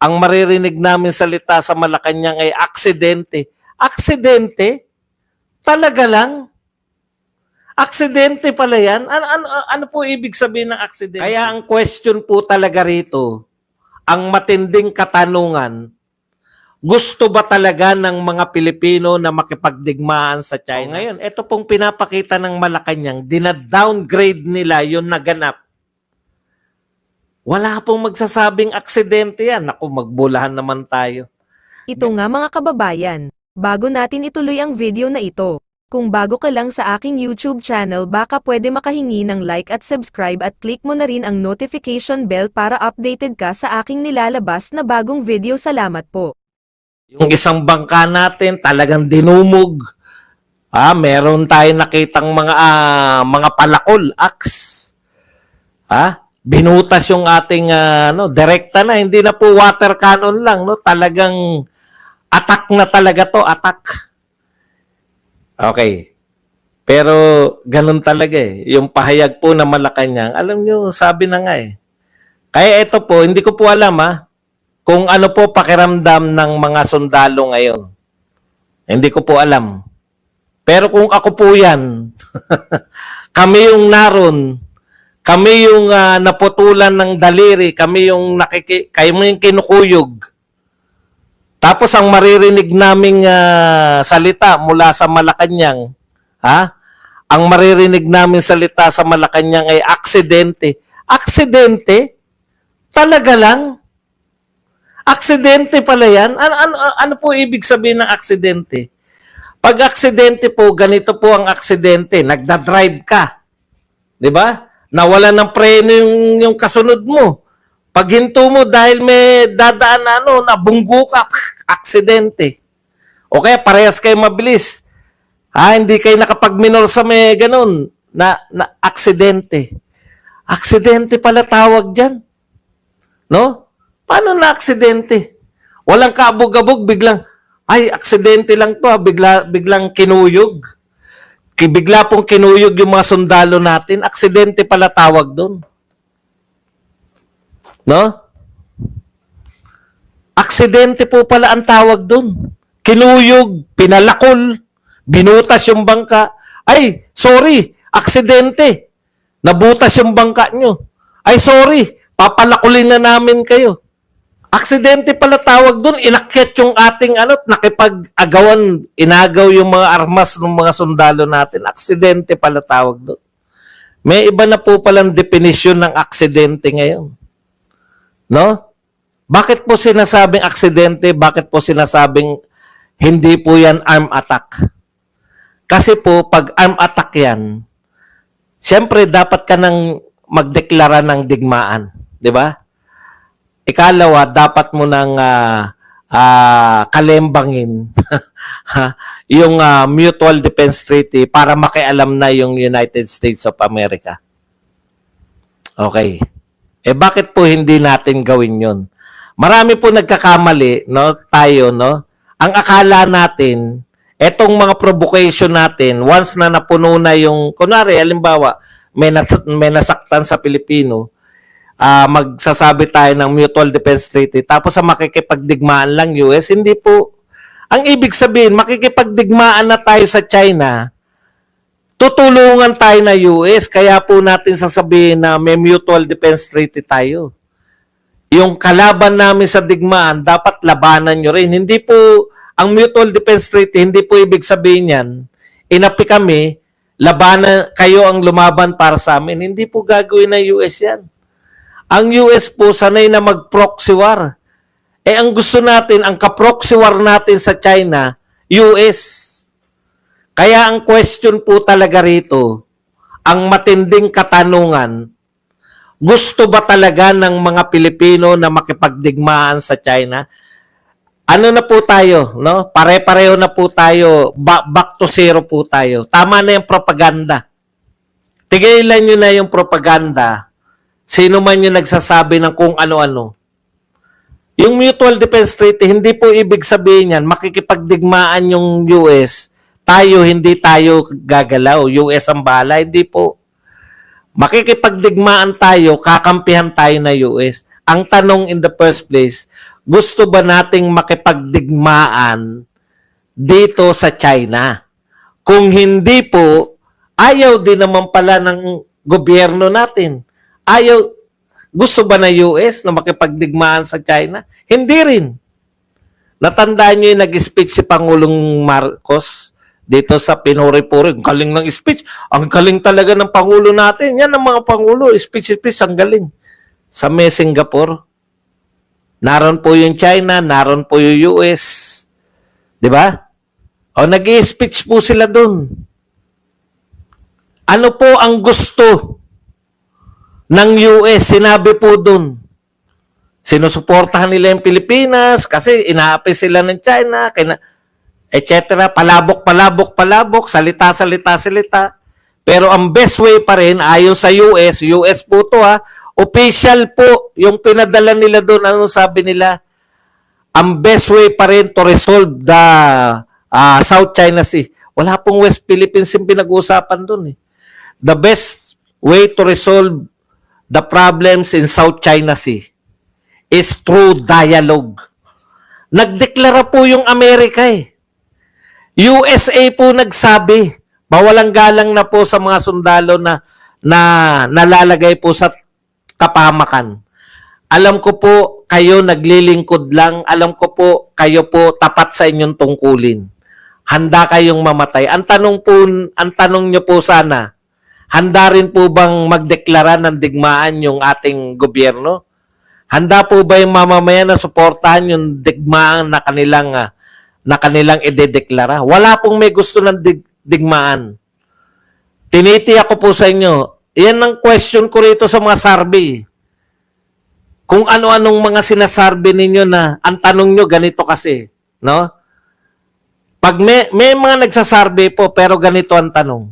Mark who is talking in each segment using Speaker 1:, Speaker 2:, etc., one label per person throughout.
Speaker 1: ang maririnig namin salita sa Malacanang ay aksidente. Aksidente? Talaga lang? Aksidente pala yan? Ano po ibig sabihin ng aksidente? Kaya ang question po talaga rito, ang matinding katanungan, gusto ba talaga ng mga Pilipino na makipagdigmaan sa China? Ngayon, ito pong pinapakita ng Malacanang, dina-downgrade nila yung naganap. Wala pong magsasabing aksidente yan. Naku, magbulahan naman tayo.
Speaker 2: Ito nga mga kababayan, bago natin ituloy ang video na ito, kung bago ka lang sa aking YouTube channel baka pwede makahingi ng like at subscribe at click mo na rin ang notification bell para updated ka sa aking nilalabas na bagong video. Salamat po.
Speaker 1: Yung isang bangka natin talagang dinumog. Meron tayong nakitang mga palakol, axe. Binutas yung ating direkta na, hindi na po water cannon lang, no? Talagang attack na talaga to, attack. Okay. Pero ganun talaga eh. Yung pahayag po na Malacanang, alam nyo, sabi na nga eh. Kaya ito po, hindi ko po alam kung ano po pakiramdam ng mga sundalo ngayon. Hindi ko po alam. Pero kung ako po yan, kami yung naroon, kami yung naputulan ng daliri, kami yung kinukuyog. Tapos ang maririnig naming salita mula sa Malacanang, ang maririnig namin salita sa Malacanang ay aksidente. Aksidente? Talaga lang? Aksidente pala yan? Ano po ibig sabihin ng aksidente? Pag aksidente po, ganito po ang aksidente. Nagdadrive ka. Di ba? Nawala ng preno yung kasunod mo. Pag hinto mo dahil may dadaan na bunggo ka, aksidente. O kaya parehas kayo mabilis. Hindi kayo nakapag-minor sa may ganun na aksidente. Aksidente pala tawag dyan. No? Paano na aksidente? Walang kaabog-abog, biglang, aksidente lang to, biglang kinuyog. Bigla pong kinuyog yung mga sundalo natin. Aksidente pala tawag doon. No? Aksidente po pala ang tawag doon. Kinuyog, pinalakol, binutas yung bangka. Sorry, aksidente. Nabutas yung bangka nyo. Sorry, papalakulin na namin kayo. Aksidente pala tawag doon. Inakyat yung ating nakipag-agawan, inagaw yung mga armas ng mga sundalo natin. Aksidente pala tawag doon. May iba na po palang definisyon ng aksidente ngayon. No? Bakit po sinasabing aksidente? Bakit po sinasabing hindi po yan arm attack? Kasi po, pag arm attack yan, siyempre dapat ka nang magdeklara ng digmaan. Di ba? Ikalawa, dapat mo nang kalembangin yung Mutual Defense Treaty para makialam na yung United States of America. Okay. Bakit po hindi natin gawin yun? Marami po nagkakamali, no? Tayo, no? Ang akala natin, etong mga provocation natin, once na napuno na yung, kunwari, halimbawa, may nasaktan sa Pilipino, magsasabi tayo ng Mutual Defense Treaty, tapos sa makikipagdigmaan lang US, hindi po. Ang ibig sabihin, makikipagdigmaan na tayo sa China, tutulungan tayo na US, kaya po natin sasabihin na may Mutual Defense Treaty tayo. Yung kalaban namin sa digmaan, dapat labanan nyo rin. Hindi po, ang Mutual Defense Treaty, hindi po ibig sabihin yan, inapi kami, labanan, kayo ang lumaban para sa amin. Hindi po gagawin ng US yan. Ang US po sanay na mag-proxy war. Ang gusto natin, ang ka-proxy war natin sa China, US. Kaya ang question po talaga rito, ang matinding katanungan, gusto ba talaga ng mga Pilipino na makipagdigmaan sa China? Ano na po tayo, no? Pare-pareho na po tayo, back to zero po tayo. Tama na yung propaganda. Tigilan nyo na yung propaganda. Sino man yung nagsasabi ng kung ano-ano. Yung Mutual Defense Treaty, hindi po ibig sabihin yan, makikipagdigmaan yung US, hindi tayo gagalaw. US ang bahala, hindi po. Makikipagdigmaan tayo, kakampihan tayo na US. Ang tanong in the first place, gusto ba nating makipagdigmaan dito sa China? Kung hindi po, ayaw din naman pala ng gobyerno natin. Gusto ba ng US na makipagdigmaan sa China? Hindi rin. Natandaan nyo yung nag-speech si Pangulong Marcos dito sa Pinuri-Puri. Ang galing ng speech. Ang galing talaga ng Pangulo natin. Yan ang mga Pangulo. Speech, ang galing. Sa Singapore. Naroon po yung China, naroon po yung US. Di ba? O nag-i-speech po sila dun. Ano po ang gusto ng US? Sinabi po dun. Sinusuportahan nila yung Pilipinas kasi inaapi sila ng China, etc. Palabok, salita. Pero ang best way pa rin, ayon sa US po to official po yung pinadala nila doon. Ano sabi nila? Ang best way pa rin to resolve the South China Sea. Wala pong West Philippines yung pinag-uusapan doon. The best way to resolve the problems in South China Sea is through dialogue. Nagdeklara po yung Amerika USA po nagsabi, mawalang galang na po sa mga sundalo na nalalagay po sa kapamakan. Alam ko po, kayo naglilingkod lang. Alam ko po, kayo po tapat sa inyong tungkulin. Handa kayong mamatay. Ang tanong nyo po sana, handa rin po bang magdeklara ng digmaan yung ating gobyerno? Handa po ba yung mamamayan na suportahan yung digmaan na kanilang idedeklara? Wala pong may gusto ng digmaan. Tinitiyak ko po sa inyo, yan ang question ko rito sa mga survey. Kung ano-anong mga sinasarbe ninyo na ang tanong nyo ganito kasi, no? Pag may mga nagsasarbe po pero ganito ang tanong,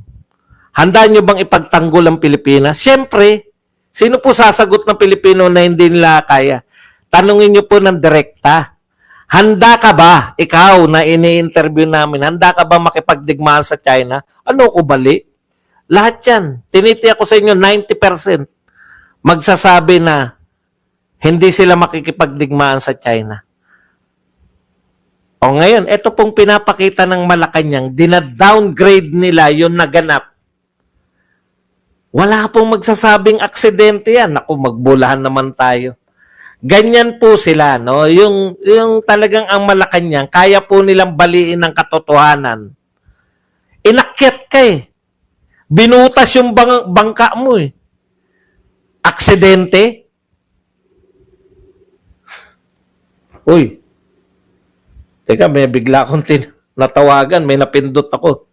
Speaker 1: handa nyo bang ipagtanggol ang Pilipinas? Siyempre, sino po sasagot ng Pilipino na hindi nila kaya? Tanungin nyo po ng direkta. Handa ka ba, ikaw na ini-interview namin, handa ka ba makipagdigmaan sa China? Ano ko bali? Lahat yan. Tinitiyak ko sa inyo, 90% magsasabi na hindi sila makikipagdigmaan sa China. O ngayon, ito pong pinapakita ng Malacanang, dina-downgrade nila yung naganap. Wala pong magsasabing aksidente yan. Naku, magbulahan naman tayo. Ganyan po sila, no? Yung talagang ang Malacanang, kaya po nilang baliin ng katotohanan. Inakyat ka Binutas yung bangka mo Aksidente? Uy. Teka, may bigla akong natawagan, may napindot ako.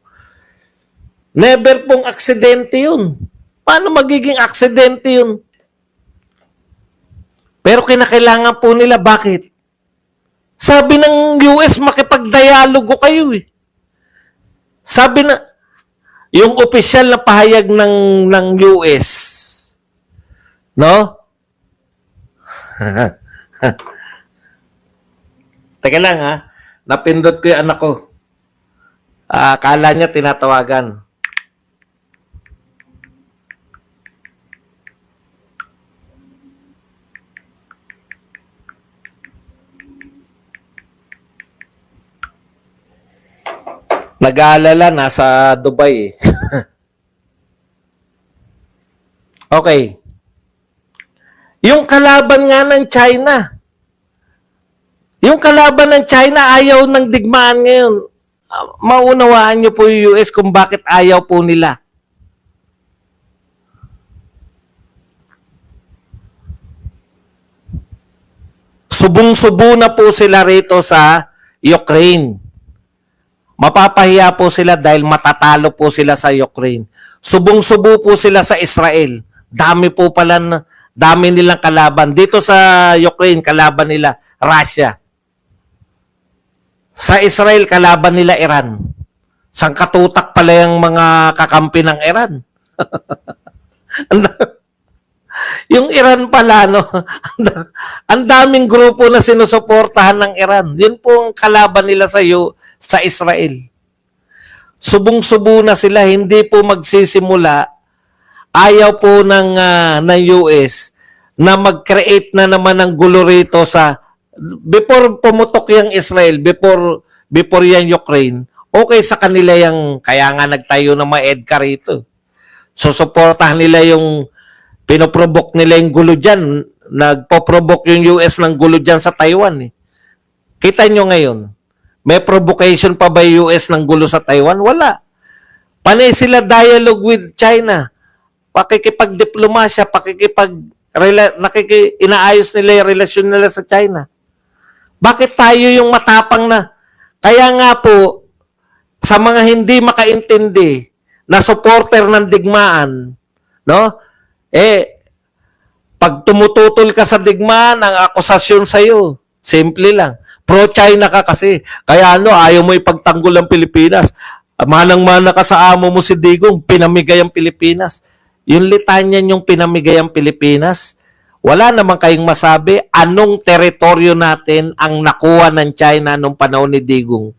Speaker 1: Never pong aksidente yun. Paano magiging aksidente yun? Pero kinakailangan po nila, bakit? Sabi ng US, makipag-dialogo kayo Sabi na, yung opisyal na pahayag ng US, no? Teka lang napindot ko yung anak ko. Akala niya tinatawagan. Nag-aalala, nasa Dubai Okay. Yung kalaban nga ng China, ayaw ng digmaan ngayon. Maunawaan nyo po yung US kung bakit ayaw po nila. Subong-subo na po sila rito sa Ukraine. Mapapahiya po sila dahil matatalo po sila sa Ukraine. Subong-subo po sila sa Israel. Dami nilang kalaban. Dito sa Ukraine, kalaban nila Russia. Sa Israel, kalaban nila Iran. Sangkatutak pala yung mga kakampi ng Iran. Yung Iran pala, no? Ang daming grupo na sinusuportahan ng Iran. Yun po ang kalaban nila sa Israel. Subong-subo na sila, hindi po magsisimula. Ayaw po ng US na mag-create na naman ng gulo rito sa before pumutok yung Israel, before yung Ukraine, okay sa kanila yung, kaya nga nagtayo ng mga EDCA rito. Susuportahan nila yung, pinoprovoke nila yung gulo dyan. Nagpo-provoke yung US ng gulo dyan sa Taiwan. Eh. Kita nyo ngayon, may provocation pa ba yung US ng gulo sa Taiwan? Wala. Panay sila dialogue with China. Pakikipagdiplomasya, inaayos nila yung relasyon nila sa China. Bakit tayo yung matapang na? Kaya nga po, sa mga hindi makaintindi na supporter ng digmaan, no? Pag tumututol ka sa digmaan, ang akusasyon sa'yo, simple lang. Pro-China ka kasi. Kaya ayaw mo ipagtanggol ang Pilipinas. Manang-mana ka sa amo mo si Digong, pinamigay ang Pilipinas. Yung litanya yung pinamigay ang Pilipinas, wala naman kayong masabi anong teritoryo natin ang nakuha ng China nung panahon ni Digong.